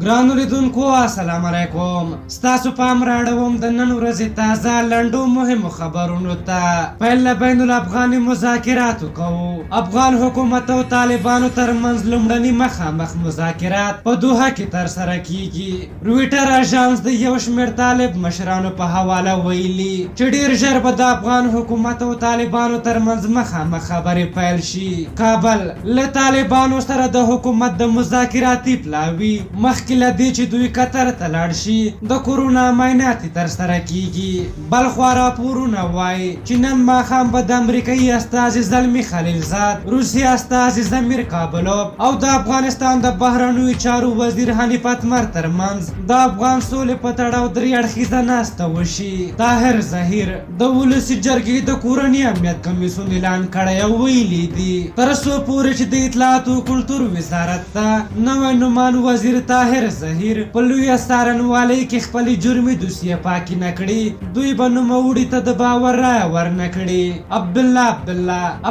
ګرانو لیدونکو السلام علیکم. ستاسو پام راړوم د نن ورځې تازه لنډو مهمو خبرونو ته. پیل بین الافغاني مذاکراتو کوو. افغان حکومت او طالبانو ترمنځ لومړني مخامخ مذاکرات په دوحه کې ترسره کیږي. رویټر اژانس د یو شمېر طالب مشرانو په حواله ویلي چې ډیر ژر به د افغان حکومت او طالبانو ترمنځ مخامخ خبرې پیل شي. کابل له طالبانو سره د حکومت د مذاکراتي پلاوي مخکې له دې چې دوی قطر ته لاړ شي د کورونا معاینات ترسره کیږي. بلخوا راپورونه وایي چې نن ماښام به د امریکایي استازي زلمي خلیلزاد، روسي استازي ضمیر کابلوف او د افغانستان د بهرنیو چارو وزیر حنیف اتمر ترمنځ د افغان سولې په تړاو درې اړخیزه ناسته وشي. طاهر ظهیر د ولسي جرګې د کورني امنیت کمیسیون اعلان کړی او ویلي دي تر څو پورې چې د اطلاعات او کلتور وزارت ته نوی نومان وزیر طاهر ظهیر په لویه څارنوالۍ کې خپلې جرمي دوسیې پاکې نه کړي دوی به نوموړي ته د باور رایه ورنه کړي.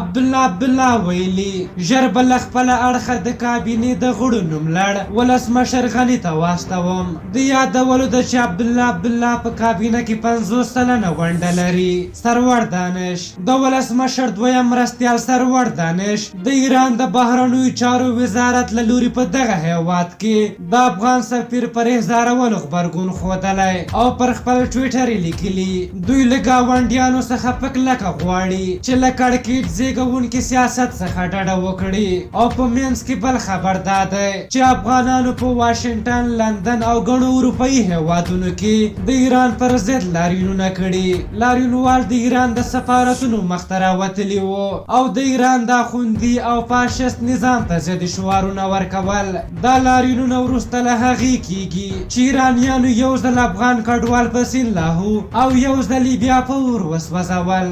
عبدالله ویلي ژر به له خپله اړخه د کابینې د غړو نوم لړ ولسمشر غني ته واستوم. د یادولو ده چې عبدالله په کابینه کې 50 سلنه ونډه لري. سرور دانش د ولسمشر دویم مرستیال سرور دانش د ایران د بهرنیو چارو وزارت له لوري په دغه هیواد کې د افغان سفیر پر احضارولو غبرګون ښودلی او پر خپل ټویټر یې لیکلي دوی له ګاونډیانو څخه په کلکه غواړي چې له کړکېچ زېږوونکي سیاست څخه ډډه وکړي. او په منځ کې بل خبر دا دی چې افغانانو په واشنګټن، لندن او ګڼو اروپایي هیوادونو کې د ایران پر ضد لاریونونه کړي. لاریونوال د ایران د سفارتونو مخته راوتلي وو او د ایران د اخوندي او فاشست نظام ته ضد شعارونه ورکول. دا لاریونونه وروسته له هغې کیږي چې ایرانیانو یو ځل افغان کډوال په سین لاهو او یو ځل یې بیا په اور وسوځول.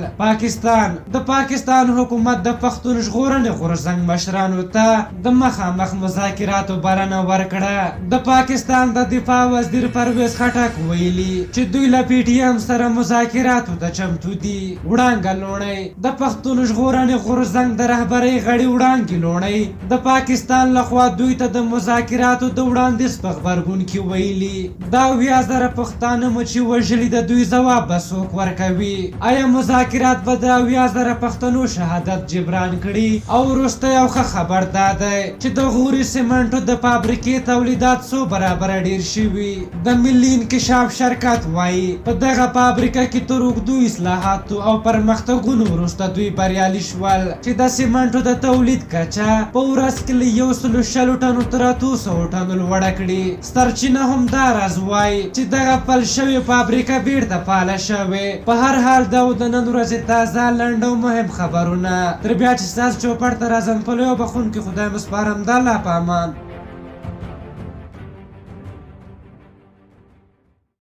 د پاکستان حکومت د پښتون ژغورنې غورځنګ مشرانو ته د مخامخ مذاکراتو بلنه ورکړه. د پاکستان د دفاع وزیر پرویز خټک ویلي چې دوی له پی ټي ایم سره مذاکراتو ته چمتو دي. وړانګه لوڼۍ د پښتون ژغورنې غورځنګ د رهبرۍ غړي وړانګې لوڼۍ د پاکستان لخوا دوی ته د مذاکراتو د وړاندیز په غبرګون کې ویلي دا 2000 پښتانه مو چې وژلي د دوی ځواب به څوک ورکوي. آیا مذاکرات به د 2000 پښتنو شهادت جبران کړي؟ او وروسته یو ښه خبر دا دی چې د غوري سیمنټو د فابریکې تولیدات څو برابره ډیر شوي. د ملي انکشاف شرکت وایي په دغه فابریکه کې تر اوږدو اصلاحاتو او پرمختګونو وروسته دوی بریالي شول چې د سیمنټو د تولید کچه په ورځ کې له 160 ټنو تر 800 ټنو لوړه کړي. سرچینه هم دا راز وایي چې دغه فعال شوې فابریکه بیرته فعاله شوې. په هر حال دا د نن ورځې تازه لنډ او مهم خبرونه تر بیا چې ستاسو چوپړ ته راځم په لویو بخښونکي خدای مو سپارم. د الله په امان.